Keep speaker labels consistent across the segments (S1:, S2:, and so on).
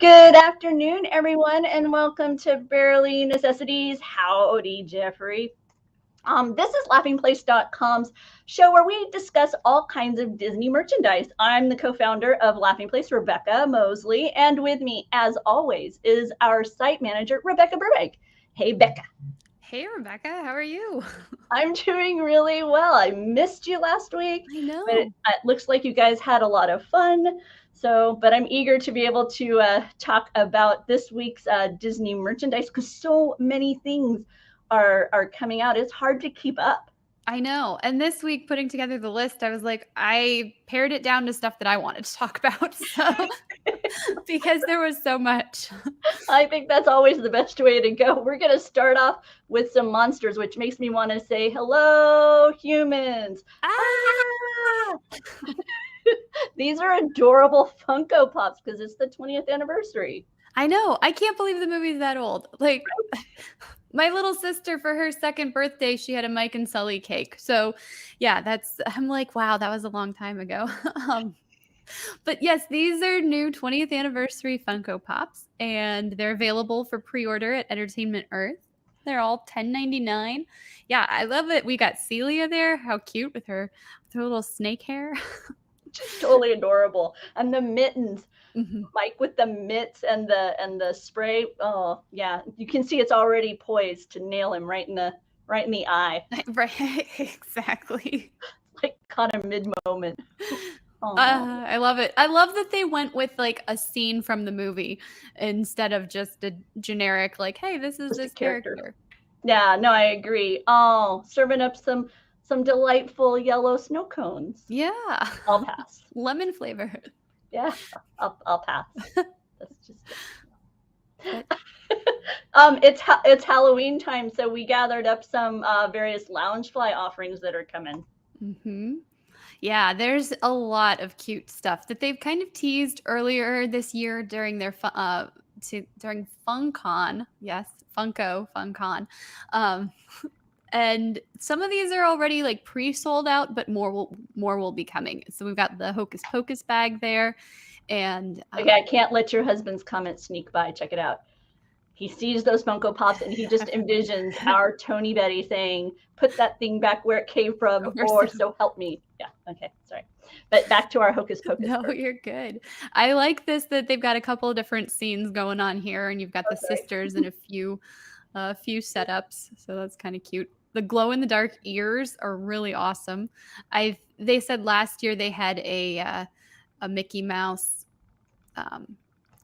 S1: Good afternoon, everyone, and welcome to Barely Necessities. Howdy, Jeffrey. This is laughingplace.com's show where we discuss all kinds of Disney merchandise. I'm the co-founder of Laughing Place, Rebekah Mosley, and with me, as always, is our site manager, Rebekah Burbank. Hey, Becca.
S2: Hey, Rebekah, how are you?
S1: I'm doing really well. I missed you last week,
S2: I know.
S1: but it looks like you guys had a lot of fun. But I'm eager to be able to talk about this week's Disney merchandise because so many things are coming out. It's hard to keep up.
S2: I know. And this week, putting together the list, I was like, I pared it down to stuff that I wanted to talk about. So, because there was so much.
S1: I think that's always the best way to go. We're going to start off with some monsters, which makes me want to say, hello, humans. Ah! These are adorable Funko Pops because it's the 20th anniversary.
S2: I know. I can't believe the movie's that old. Like, my little sister, for her second birthday, she had a Mike and Sully cake. So, yeah, I'm like, wow, that was a long time ago. But yes, these are new 20th anniversary Funko Pops, and they're available for pre-order at Entertainment Earth. They're all $10.99. Yeah, I love it. We got Celia there. How cute with her little snake hair.
S1: Just totally adorable. And the mittens.
S2: Mm-hmm.
S1: Mike with the mitts and the spray. Oh yeah, you can see it's already poised to nail him right in the eye.
S2: Right, exactly.
S1: Like caught him mid moment.
S2: I love it. I love that they went with like a scene from the movie instead of just a generic like, hey, this is this character.
S1: Yeah, no, I agree. Oh, serving up some delightful yellow snow cones.
S2: Yeah,
S1: I'll pass.
S2: Lemon flavor.
S1: Yeah, I'll pass. That's just it's Halloween time, so we gathered up some various Loungefly offerings that are coming.
S2: Mm-hmm. Yeah, there's a lot of cute stuff that they've kind of teased earlier this year during their during FunCon. Yes, FunCon. And some of these are already like pre-sold out, but more will be coming. So we've got the Hocus Pocus bag there, and
S1: okay, I can't let your husband's comment sneak by. Check it out. He sees those Funko Pops and he just envisions our Tony Betty saying, "Put that thing back where it came from," or "So help me." Yeah. Okay. Sorry, but back to our Hocus Pocus.
S2: No, you're good. I like this that they've got a couple of different scenes going on here, and you've got the sisters and a few setups. So that's kind of cute. The glow in the dark ears are really awesome. They said last year they had a Mickey Mouse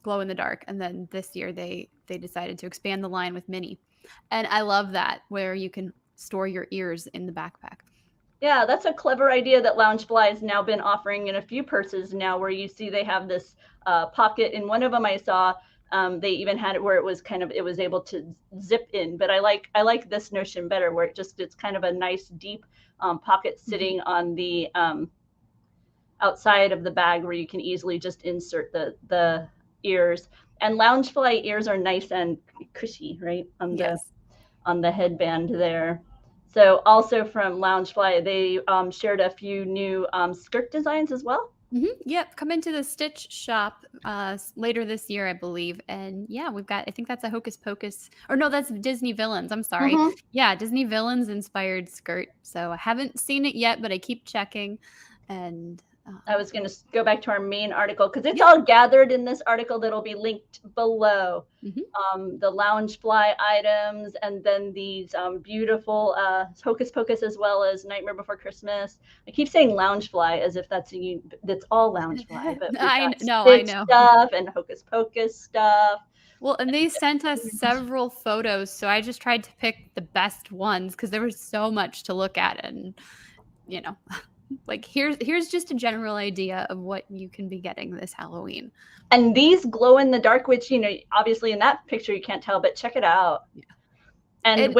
S2: glow in the dark, and then this year they decided to expand the line with Minnie, and I love that where you can store your ears in the backpack.
S1: Yeah, that's a clever idea that Loungefly has now been offering in a few purses now, where you see they have this pocket. In one of them I saw they even had it where it was able to zip in, but I like this notion better, where it's kind of a nice deep pocket sitting on the outside of the bag, where you can easily just insert the ears. And Loungefly ears are nice and cushy, right, on the headband there. So also from Loungefly, they shared a few new skirt designs as well.
S2: Mm-hmm. Yep, come into the Stitch shop later this year, I believe. And yeah, we've got, I think that's a Hocus Pocus, or no, that's Disney Villains. I'm sorry. Mm-hmm. Yeah, Disney Villains inspired skirt. So I haven't seen it yet, but I keep checking. And
S1: I was going to go back to our main article because it's all gathered in this article that'll be linked below. Mm-hmm. The Loungefly items, and then these beautiful Hocus Pocus, as well as Nightmare Before Christmas. I keep saying Loungefly as if that's all Loungefly, but
S2: I know
S1: stuff and Hocus Pocus stuff.
S2: Well, and they sent us several photos, so I just tried to pick the best ones because there was so much to look at, and you know. Like here's just a general idea of what you can be getting this Halloween.
S1: And these glow in the dark, which obviously in that picture you can't tell, but check it out. Yeah. And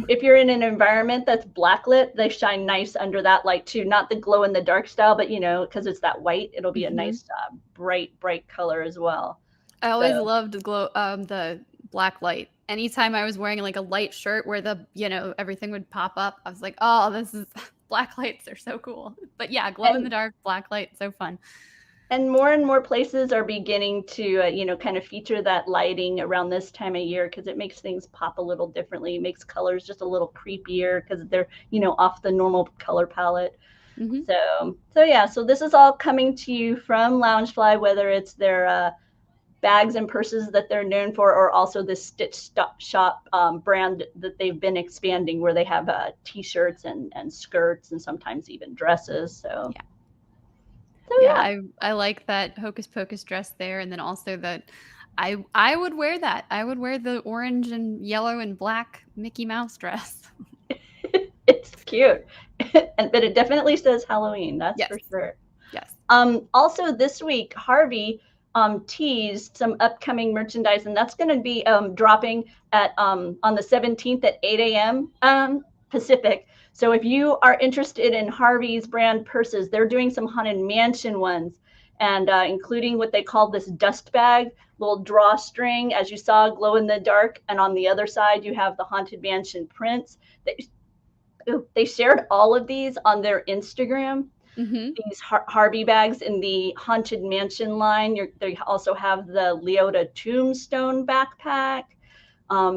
S1: if you're in an environment that's blacklit, they shine nice under that light too. Not the glow in the dark style, but because it's that white, it'll be a nice bright color as well.
S2: I always loved the black light. Anytime I was wearing like a light shirt where the everything would pop up, I was like, oh, this is black lights are so cool. But yeah, glow in the dark, black light, so fun.
S1: And more places are beginning to, kind of feature that lighting around this time of year because it makes things pop a little differently. It makes colors just a little creepier because they're, off the normal color palette.
S2: Mm-hmm.
S1: So this is all coming to you from Loungefly, whether it's their bags and purses that they're known for, or also this Stitch Shop brand that they've been expanding, where they have T-shirts and skirts and sometimes even dresses. So
S2: yeah.
S1: So
S2: yeah, I like that Hocus Pocus dress there, and then also that I would wear that. I would wear the orange and yellow and black Mickey Mouse dress.
S1: It's cute, but it definitely says Halloween. That's
S2: yes.
S1: for sure.
S2: Yes.
S1: Also this week, Harvey teased some upcoming merchandise, and that's going to be dropping at on the 17th at 8 a.m. Pacific. So if you are interested in Harvey's brand purses, they're doing some Haunted Mansion ones, and including what they call this dust bag, little drawstring, as you saw, glow in the dark, and on the other side you have the Haunted Mansion prints. They shared all of these on their Instagram.
S2: Mm-hmm.
S1: These Harvey bags in the Haunted Mansion line. They also have the Leota Tombstone backpack.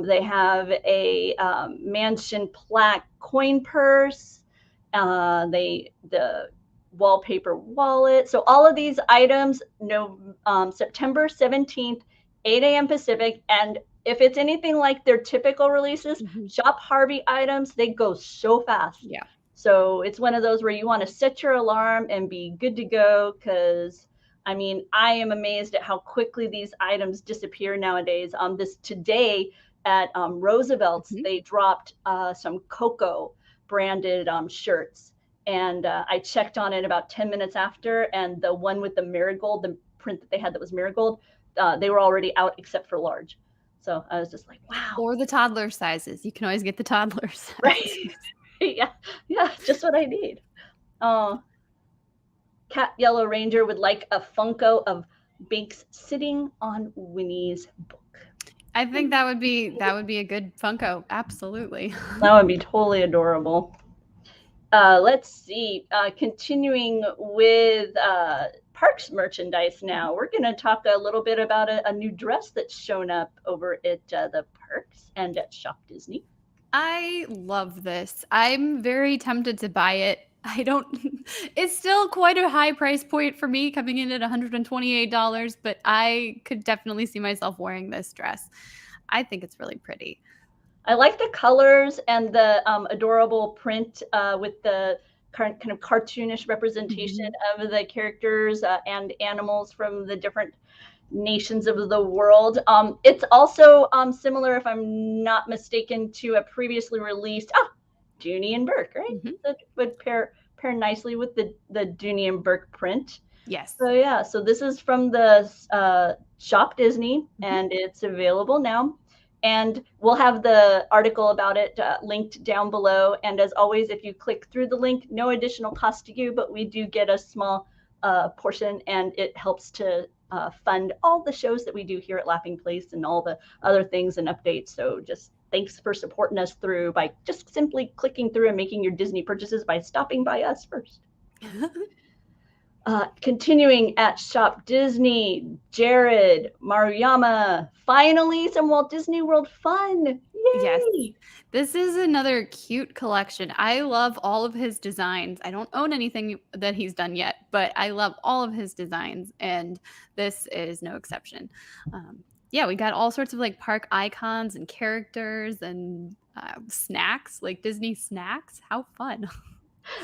S1: They have a Mansion plaque coin purse. The wallpaper wallet. So all of these items, September 17th, 8 a.m. Pacific. And if it's anything like their typical releases, Shop Harvey items, they go so fast.
S2: Yeah.
S1: So it's one of those where you want to set your alarm and be good to go, because I am amazed at how quickly these items disappear nowadays. Today at Roosevelt's, they dropped some Coco branded shirts, and I checked on it about 10 minutes after, and the one with the marigold, the print that they had that was marigold, they were already out except for large. So I was just like, wow.
S2: Or the toddler sizes. You can always get the toddler sizes.
S1: Right. yeah, just what I need. Cat Yellow Ranger would like a Funko of Binks sitting on Winnie's book.
S2: I think that would be a good Funko. Absolutely.
S1: That would be totally adorable. Let's see. Continuing with parks merchandise now. We're going to talk a little bit about a new dress that's shown up over at the parks and at Shop Disney.
S2: I love this. I'm very tempted to buy it. It's still quite a high price point for me, coming in at $128, but I could definitely see myself wearing this dress. I think it's really pretty.
S1: I like the colors and the adorable print with the kind of cartoonish representation of the characters and animals from the different nations of the world. It's also similar, if I'm not mistaken, to a previously released Dooney and Bourke, right? That would pair nicely with the Dooney and Bourke print.
S2: Yes.
S1: So this is from the Shop Disney, and it's available now. And we'll have the article about it linked down below. And as always, if you click through the link, no additional cost to you, but we do get a small portion, and it helps to fund all the shows that we do here at Laughing Place and all the other things and updates. So just thanks for supporting us through by just simply clicking through and making your Disney purchases by stopping by us first. Continuing at Shop Disney, Jerrod Maruyama. Finally, some Walt Disney World fun. Yay!
S2: Yes. This is another cute collection. I love all of his designs. I don't own anything that he's done yet, but I love all of his designs, and this is no exception. We got all sorts of like park icons and characters and snacks, like Disney snacks. How fun.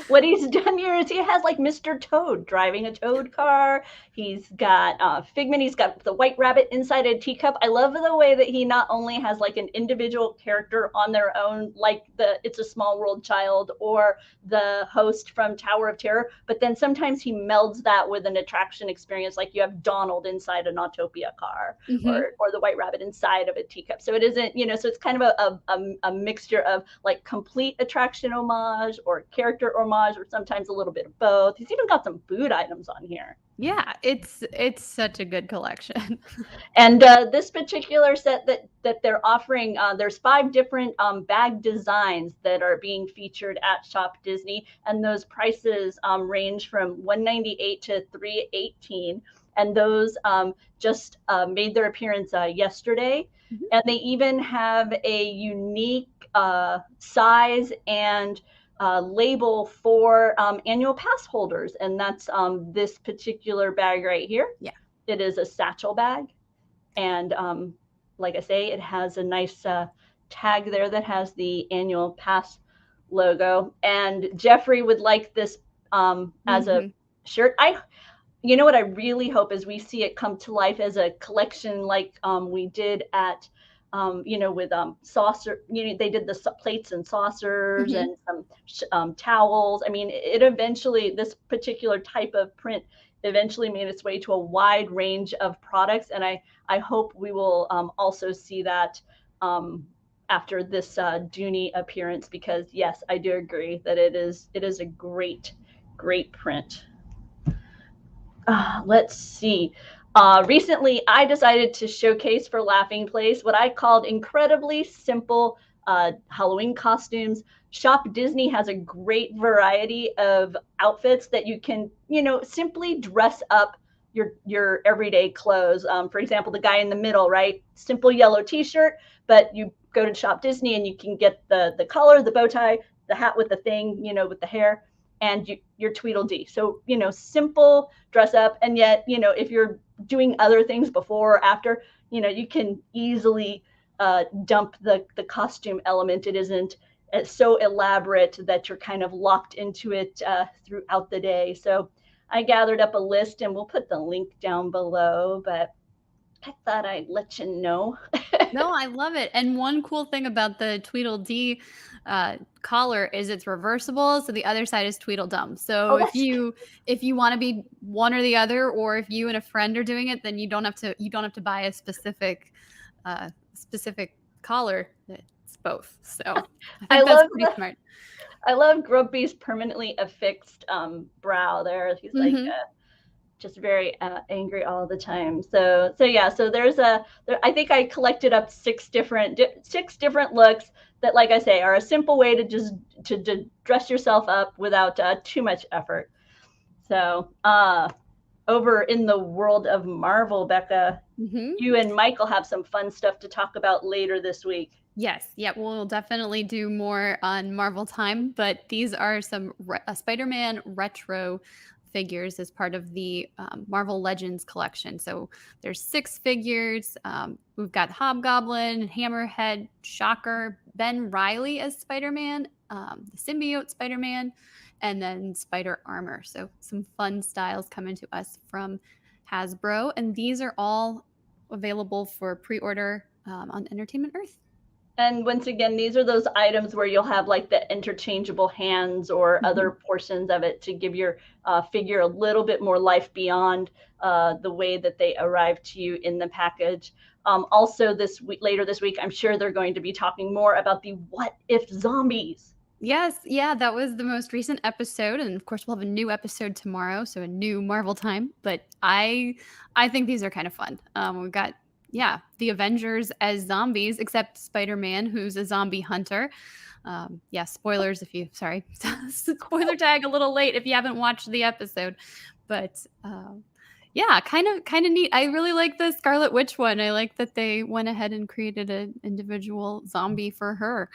S1: What he's done here is he has like Mr. Toad driving a Toad car. He's got Figment. He's got the White Rabbit inside a teacup. I love the way that he not only has like an individual character on their own, like the It's a Small World child or the host from Tower of Terror, but then sometimes he melds that with an attraction experience. Like you have Donald inside an Autopia car or the White Rabbit inside of a teacup. So it isn't, so it's kind of a mixture of like complete attraction homage or character homage or sometimes a little bit of both. He's even got some food items on here.
S2: Yeah, it's such a good collection.
S1: And this particular set that they're offering, there's 5 different bag designs that are being featured at Shop Disney, and those prices range from $198 to $318. And those just made their appearance yesterday. Mm-hmm. And they even have a unique size and label for annual pass holders, and that's this particular bag right here.
S2: Yeah,
S1: it is a satchel bag, and like I say, it has a nice tag there that has the annual pass logo. And Jeffrey would like this as a shirt. You know what I really hope is we see it come to life as a collection like we did at with saucer, they did the plates and saucers and some towels. I mean, it eventually, this particular type of print eventually made its way to a wide range of products. And I hope we will also see that after this Dooney appearance, because yes, I do agree that it is a great print. Let's see. Recently, I decided to showcase for Laughing Place what I called incredibly simple Halloween costumes. Shop Disney has a great variety of outfits that you can, simply dress up your everyday clothes. For example, the guy in the middle, right? Simple yellow T-shirt, but you go to Shop Disney and you can get the collar, the bow tie, the hat with the thing, with the hair, and your Tweedledee. So, simple dress up. And yet, if you're doing other things before or after, you can easily dump the costume element. It isn't so elaborate that you're kind of locked into it throughout the day. So I gathered up a list, and we'll put the link down below, but I thought I'd let you know.
S2: No, I love it. And one cool thing about the Tweedledee collar is it's reversible, so the other side is Tweedledum. So if you want to be one or the other, or if you and a friend are doing it, then you don't have to buy a specific collar. It's both. So I think that's pretty smart.
S1: I love Grumpy's permanently affixed brow there. He's like just very angry all the time. So yeah. So I think I collected up 6 different looks that, like I say, are a simple way to just to dress yourself up without too much effort. So over in the world of Marvel, Bekah, you and Michael have some fun stuff to talk about later this week.
S2: Yes. Yeah, we'll definitely do more on Marvel time, but these are some Spider-Man retro figures as part of the Marvel Legends collection. So there's 6 figures. We've got Hobgoblin, Hammerhead, Shocker, Ben Reilly as Spider-Man, the symbiote Spider-Man, and then Spider Armor. So some fun styles coming to us from Hasbro. And these are all available for pre-order on Entertainment Earth.
S1: And once again, these are those items where you'll have like the interchangeable hands or other portions of it to give your figure a little bit more life beyond the way that they arrive to you in the package. Also later this week, I'm sure they're going to be talking more about the what if zombies.
S2: Yes. Yeah, that was the most recent episode. And of course, we'll have a new episode tomorrow. So a new Marvel time. But I think these are kind of fun. We've got the Avengers as zombies, except Spider-Man, who's a zombie hunter. Spoilers spoiler tag a little late if you haven't watched the episode. But kind of neat. I really like the Scarlet Witch one. I like that they went ahead and created an individual zombie for her.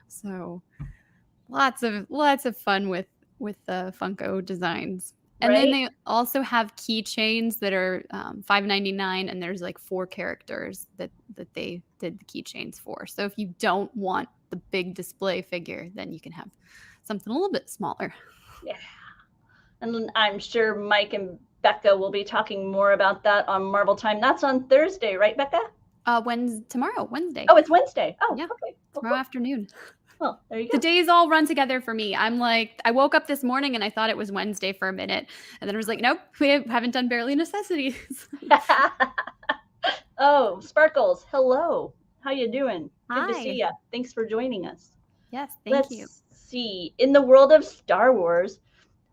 S2: So lots of fun with the Funko designs. And then they also have keychains that are $5.99, and there's like 4 characters that they did the keychains for. So if you don't want the big display figure, then you can have something a little bit smaller.
S1: Yeah. And I'm sure Mike and Bekah will be talking more about that on Marvel Time. That's on Thursday, right, Bekah?
S2: Tomorrow, Wednesday.
S1: Oh, it's Wednesday. Oh,
S2: yeah.
S1: Okay.
S2: Tomorrow afternoon.
S1: Well, there you go.
S2: The days all run together for me. I'm like, I woke up this morning and I thought it was Wednesday for a minute. And then I was like, nope, we haven't done Barely Necessities.
S1: Oh, Sparkles. Hello. How you doing?
S2: Hi.
S1: Good to see you. Thanks for joining us.
S2: Yes, thank you.
S1: Let's see in the world of Star Wars,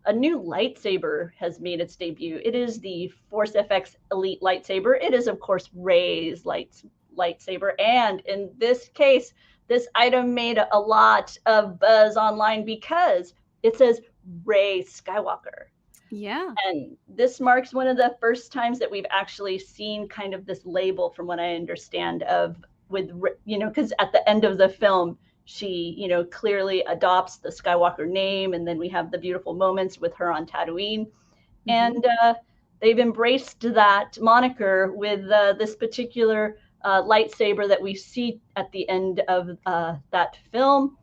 S1: a new lightsaber has made its debut. It is the Force FX Elite lightsaber. It is, of course, Rey's lightsaber. And in this case, this item made a lot of buzz online because it says Rey Skywalker.
S2: Yeah.
S1: And this marks one of the first times that we've actually seen kind of this label, from what I understand, of with, you know, because at the end of the film, she, you know, clearly adopts the Skywalker name, and then we have the beautiful moments with her on Tatooine. Mm-hmm. And they've embraced that moniker with this particular lightsaber that we see at the end of that film,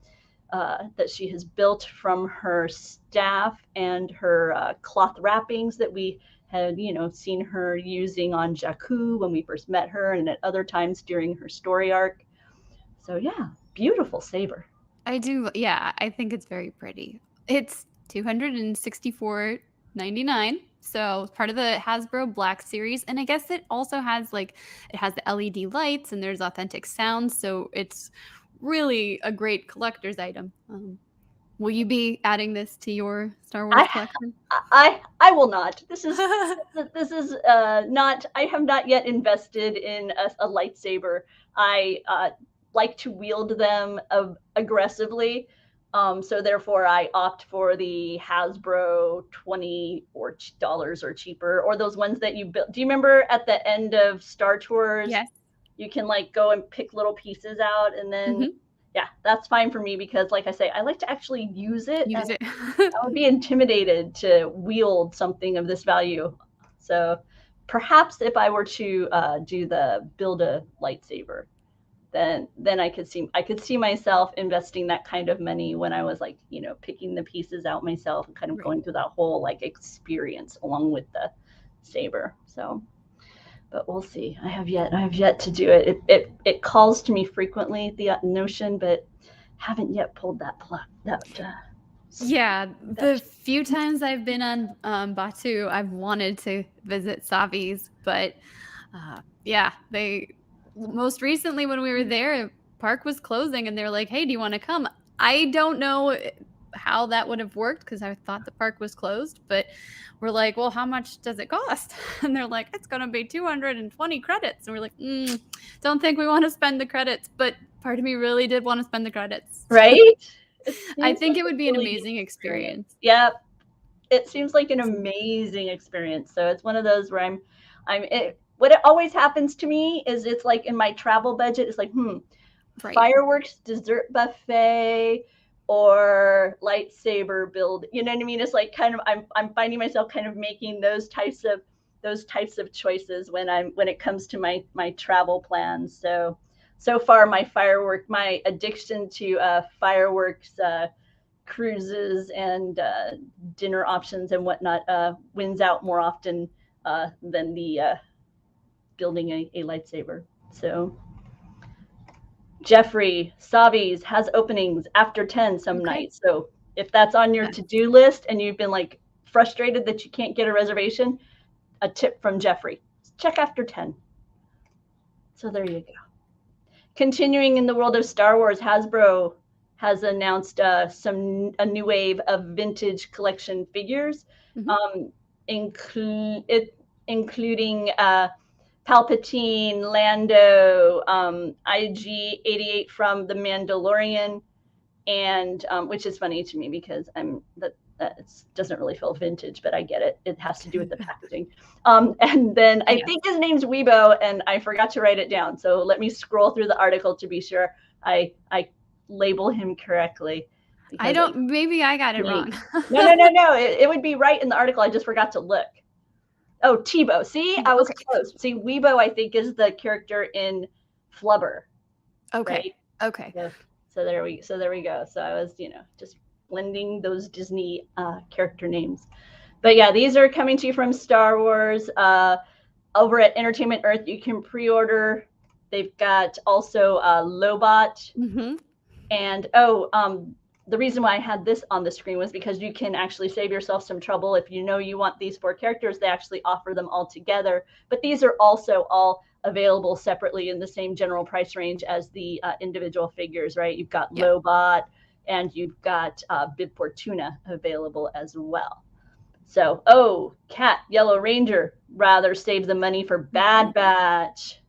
S1: that she has built from her staff and her cloth wrappings that we had, you know, seen her using on Jakku when we first met her, and at other times during her story arc. So yeah, beautiful saber.
S2: I do. Yeah, I think it's very pretty. It's $264.99. So it's part of the Hasbro Black series. And I guess it also has it has the LED lights and there's authentic sounds. So it's really a great collector's item. Will you be adding this to your Star Wars collection?
S1: I will not. This is not. I have not yet invested in a lightsaber. I like to wield them aggressively, so therefore I opt for the Hasbro $20 or cheaper, or those ones that you built. Do you remember at the end of Star Tours?
S2: Yes.
S1: You can go and pick little pieces out, and then. Mm-hmm. Yeah, that's fine for me because, like I say, I like to actually use it. I would be intimidated to wield something of this value. So perhaps if I were to build a lightsaber, then I could see myself investing that kind of money when I was picking the pieces out myself and kind of going through that whole experience along with the saber. So. But we'll see. I have yet to do it. It calls to me frequently, the notion, but haven't yet pulled that plug.
S2: The few times I've been on Batuu, I've wanted to visit Savi's, but they most recently when we were there, park was closing, and they're like, "Hey, do you want to come?" I don't know how that would have worked because I thought the park was closed, but we're like, well, how much does it cost? And they're like, it's going to be 220 credits. And we're like, don't think we want to spend the credits, but part of me really did want to spend the credits.
S1: Right?
S2: I think it would be an amazing experience.
S1: Yeah. It seems like an amazing experience. So it's one of those where what it always happens to me is it's like in my travel budget, it's like, fireworks, dessert buffet, or lightsaber build, you know what I mean? It's like kind of I'm finding myself kind of making those types of choices when it comes to my travel plans. So far my addiction to fireworks cruises and dinner options and whatnot wins out more often than the building a lightsaber. So Jeffrey, Savi's has openings after 10 some nights. So if that's on your to-do list and you've been frustrated that you can't get a reservation, a tip from Jeffrey, check after 10. So there you go. Continuing in the world of Star Wars, Hasbro has announced a new wave of vintage collection figures, including Palpatine, Lando, IG-88 from The Mandalorian, and which is funny to me because that doesn't really feel vintage, but I get it. It has to do with the packaging. And then I think his name's Teebo, and I forgot to write it down. So let me scroll through the article to be sure I label him correctly.
S2: Maybe I got it wrong.
S1: No. It would be right in the article. I just forgot to look. Oh, Teebo. See, I was close. See, Teebo, I think, is the character in Flubber.
S2: Okay.
S1: Right?
S2: Okay.
S1: So there we go. So I was, just blending those Disney character names. But yeah, these are coming to you from Star Wars. Over at Entertainment Earth, you can pre-order. They've got also Lobot.
S2: Mm-hmm.
S1: And the reason why I had this on the screen was because you can actually save yourself some trouble. If you want these 4 characters, they actually offer them all together. But these are also all available separately in the same general price range as the individual figures, right? You've got Lobot and you've got Bib Fortuna available as well. So, oh, Cat, Yellow Ranger, rather save the money for Bad Batch.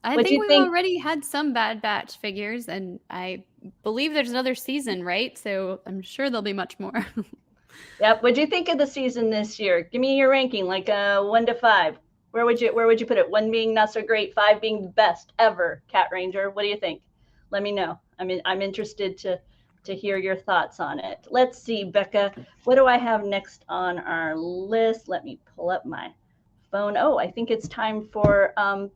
S2: I
S1: What do
S2: think
S1: you
S2: we've
S1: think?
S2: already had some Bad Batch figures, and I believe there's another season, right? So I'm sure there'll be much more.
S1: Yep. What do you think of the season this year? Give me your ranking, like 1 to 5. Where would you put it? 1 being not so great, 5 being the best ever. Cat Ranger, what do you think? Let me know. I'm interested to hear your thoughts on it. Let's see, Bekah, what do I have next on our list? Let me pull up my phone. Oh, I think it's time for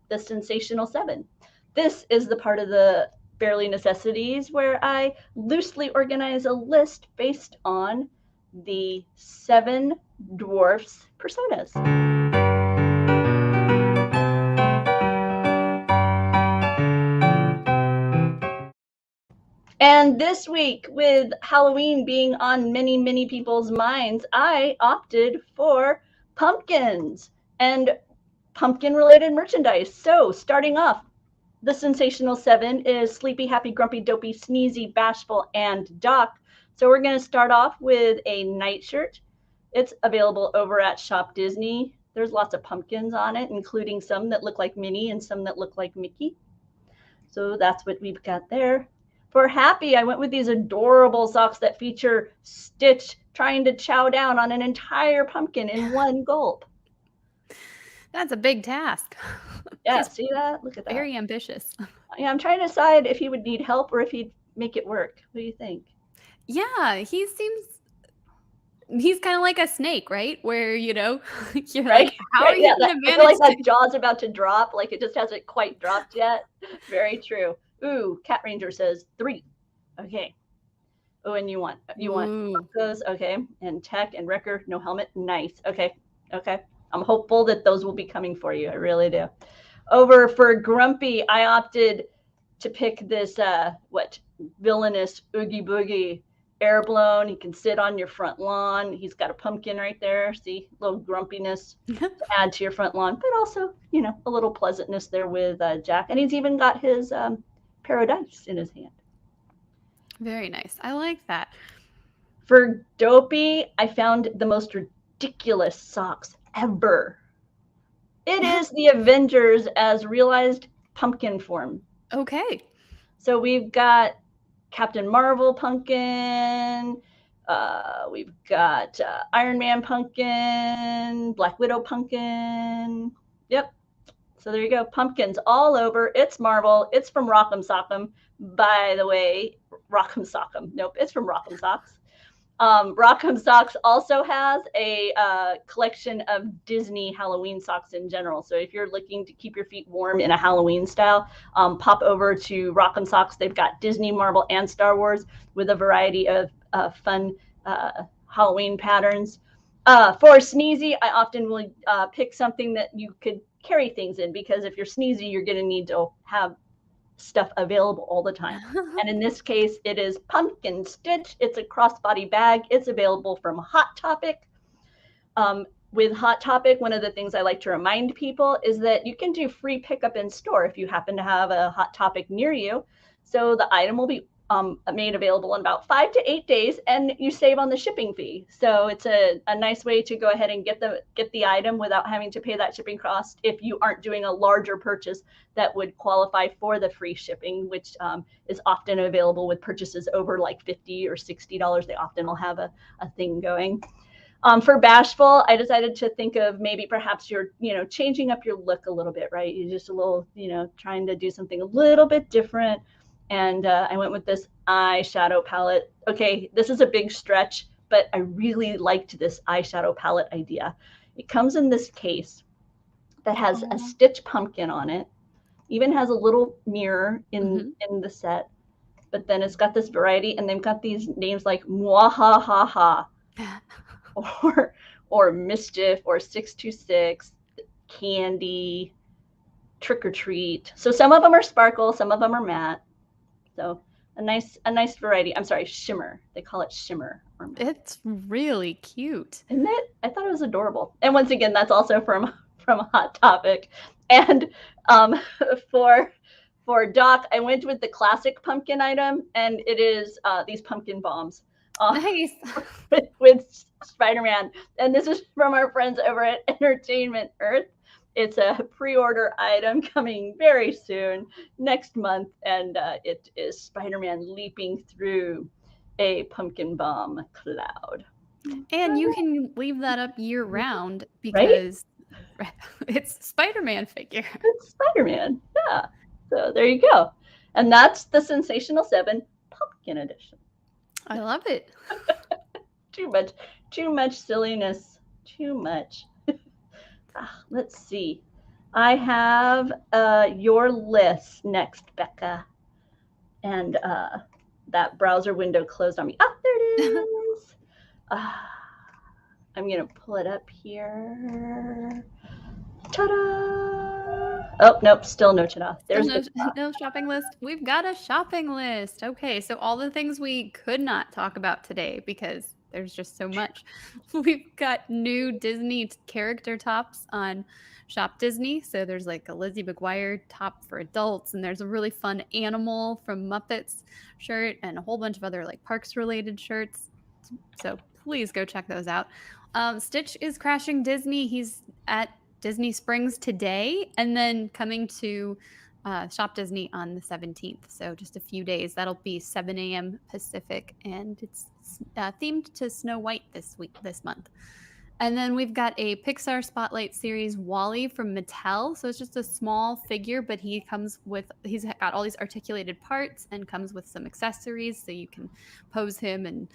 S1: the Sensational Seven. This is the part of the Barely Necessities where I loosely organize a list based on the 7 dwarfs personas. And this week, with Halloween being on many, many people's minds, I opted for pumpkins and pumpkin-related merchandise. So starting off, the Sensational Seven is Sleepy, Happy, Grumpy, Dopey, Sneezy, Bashful, and Doc. So we're going to start off with a nightshirt. It's available over at Shop Disney. There's lots of pumpkins on it, including some that look like Minnie and some that look like Mickey. So that's what we've got there. For Happy, I went with these adorable socks that feature Stitch trying to chow down on an entire pumpkin in one gulp.
S2: That's a big task.
S1: Yeah, see that? Look at that.
S2: Very ambitious.
S1: Yeah, I'm trying to decide if he would need help or if he'd make it work. What do you think?
S2: Yeah, he's kind of like a snake, right? Where, you're
S1: right?
S2: like, how are you
S1: Yeah,
S2: going to
S1: I feel like
S2: manage
S1: that jaw's about to drop, like it just hasn't quite dropped yet. Very true. Ooh, Cat Ranger says 3. Okay. Oh, and you want those? Okay. And Tech and Wrecker, no helmet. Nice. Okay. I'm hopeful that those will be coming for you. I really do. Over for Grumpy, I opted to pick this villainous Oogie Boogie air blown. He can sit on your front lawn. He's got a pumpkin right there. See, a little grumpiness to add to your front lawn, but also, a little pleasantness there with Jack. And he's even got his pair of dice in his hand.
S2: Very nice. I like that.
S1: For Dopey, I found the most ridiculous socks ever. It is the Avengers as realized pumpkin form.
S2: Okay.
S1: So we've got Captain Marvel pumpkin. We've got Iron Man pumpkin, Black Widow pumpkin. Yep. So there you go. Pumpkins all over. It's Marvel. It's from Rock'em Sock'em. By the way, Rock'em Sock'em. Nope, it's from Rock'em Socks. Rock'em Socks also has a collection of Disney Halloween socks in general. So if you're looking to keep your feet warm in a Halloween style, pop over to Rock'em Socks. They've got Disney, Marvel, and Star Wars with a variety of fun Halloween patterns. For Sneezy, I often will pick something that you could carry things in, because if you're Sneezy, you're going to need to have stuff available all the time. And in this case, it is Pumpkin Stitch. It's a crossbody bag. It's available from Hot Topic. With Hot Topic, one of the things I like to remind people is that you can do free pickup in store if you happen to have a Hot Topic near you. So the item will be made available in about 5 to 8 days, and you save on the shipping fee. So it's a nice way to go ahead and get the item without having to pay that shipping cost if you aren't doing a larger purchase that would qualify for the free shipping, which is often available with purchases over like $50 or $60. They often will have a thing going. For Bashful, I decided to think of maybe perhaps you're, changing up your look a little bit, right? You're just a little, trying to do something a little bit different. And I went with this eyeshadow palette. Okay, this is a big stretch, but I really liked this eyeshadow palette idea. It comes in this case that has a Stitch pumpkin on it, even has a little mirror in the set, but then it's got this variety, and they've got these names like Mwahaha, or Mischief, or 626, Candy, Trick or Treat. So some of them are sparkle, some of them are matte. So a nice variety. I'm sorry, shimmer. They call it shimmer.
S2: It's really cute.
S1: Isn't it? I thought it was adorable. And once again, that's also from Hot Topic. And for For Doc, I went with the classic pumpkin item, and it is these pumpkin bombs.
S2: Nice.
S1: with Spider-Man. And this is from our friends over at Entertainment Earth. It's a pre-order item coming very soon, next month, and it is Spider-Man leaping through a pumpkin bomb cloud.
S2: And you can leave that up year round
S1: Right?
S2: because it's Spider-Man figure.
S1: It's Spider-Man. Yeah. So there you go. And that's the Sensational Seven Pumpkin Edition.
S2: I love it.
S1: Too much silliness. Too much. Let's see. I have your list next, Bekah. And that browser window closed on me. Ah, there it is. I'm going to pull it up here. Ta-da! Oh, nope, still no ta-da. There's
S2: no shopping list. We've got a shopping list. Okay, so all the things we could not talk about today because there's just so much. We've got new Disney character tops on Shop Disney. So there's like a Lizzie McGuire top for adults, and there's a really fun animal from Muppets shirt and a whole bunch of other like parks related shirts. So please go check those out. Stitch is crashing Disney. He's at Disney Springs today, and then coming to Shop Disney on the 17th. So just a few days. That'll be 7 a.m. Pacific, and it's themed to Snow White this month. And then we've got a Pixar Spotlight series Wall-E from Mattel. So it's just a small figure, but he's got all these articulated parts and comes with some accessories, so you can pose him and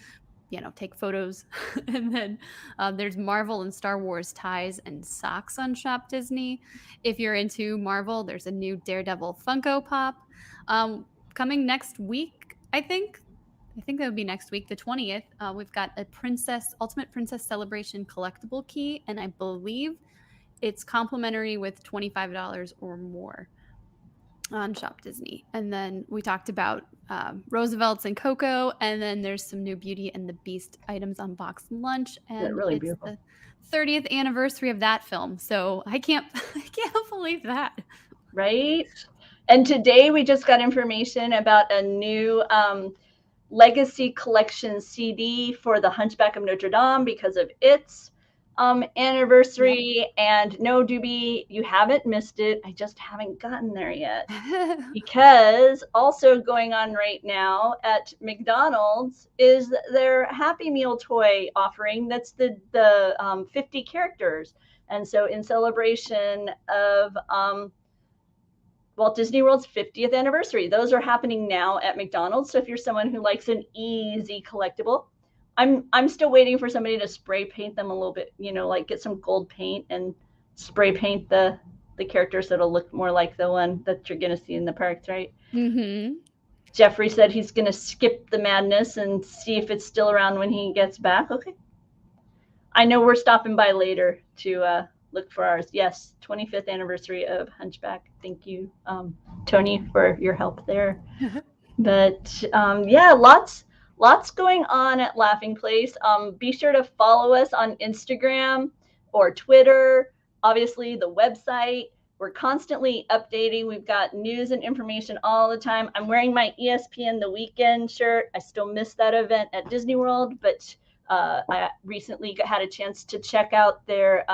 S2: take photos. And then there's Marvel and Star Wars ties and socks on Shop Disney. If you're into Marvel, there's a new Daredevil Funko Pop. Coming next week, I think that would be next week, the 20th. We've got a Ultimate Princess Celebration collectible key, and I believe it's complimentary with $25 or more on Shop Disney. And then we talked about Roosevelt's and Coco, and then there's some new Beauty and the Beast items on Box Lunch, and
S1: really
S2: it's
S1: beautiful.
S2: The 30th anniversary of that film. So I can't believe that.
S1: Right? And today we just got information about a new Legacy Collection CD for the Hunchback of Notre Dame because of its anniversary. Yep. And no, Doobie, you haven't missed it. I just haven't gotten there yet. Because also going on right now at McDonald's is their Happy Meal toy offering. That's the 50 characters. And so in celebration of Walt Disney World's 50th anniversary, those are happening now at McDonald's. So if you're someone who likes an easy collectible, I'm still waiting for somebody to spray paint them a little bit, like get some gold paint and spray paint the characters that'll look more like the one that you're going to see in the parks, right?
S2: Mm-hmm.
S1: Jeffrey said he's going to skip the madness and see if it's still around when he gets back. Okay. I know we're stopping by later to look for ours. Yes, 25th anniversary of Hunchback. Thank you, Tony, for your help there. But yeah, lots going on at Laughing Place. Be sure to follow us on Instagram or Twitter. Obviously, the website. We're constantly updating. We've got news and information all the time. I'm wearing my ESPN The Weekend shirt. I still miss that event at Disney World, but I recently had a chance to check out their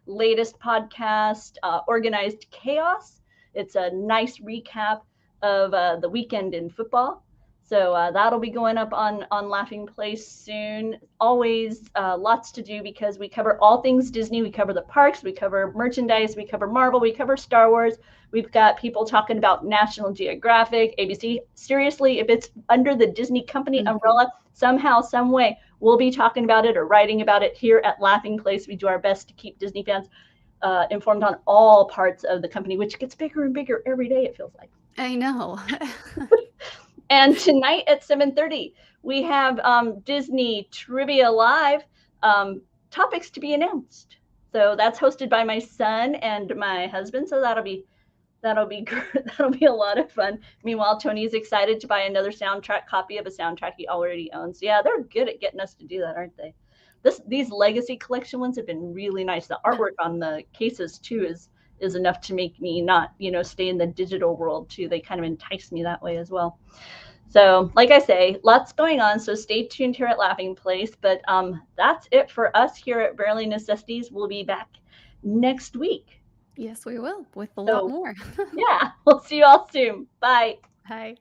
S1: latest podcast, Organized Chaos. It's a nice recap of the weekend in football. So that'll be going up on Laughing Place soon. Always lots to do because we cover all things Disney. We cover the parks, we cover merchandise, we cover Marvel, we cover Star Wars. We've got people talking about National Geographic, ABC. Seriously, if it's under the Disney company umbrella, somehow, some way, we'll be talking about it or writing about it here at Laughing Place. We do our best to keep Disney fans informed on all parts of the company, which gets bigger and bigger every day, it feels like.
S2: I know.
S1: And tonight at 7:30, we have Disney Trivia Live, topics to be announced. So that's hosted by my son and my husband. So that'll be a lot of fun. Meanwhile, Tony's excited to buy another soundtrack copy of a soundtrack he already owns. Yeah, they're good at getting us to do that, aren't they? These Legacy Collection ones have been really nice. The artwork on the cases too is is enough to make me not, stay in the digital world too. They kind of entice me that way as well. So like I say, lots going on. So stay tuned here at Laughing Place. But that's it for us here at Barely Necessities. We'll be back next week.
S2: Yes, we will, with a lot more.
S1: Yeah, we'll see you all soon. Bye.
S2: Bye.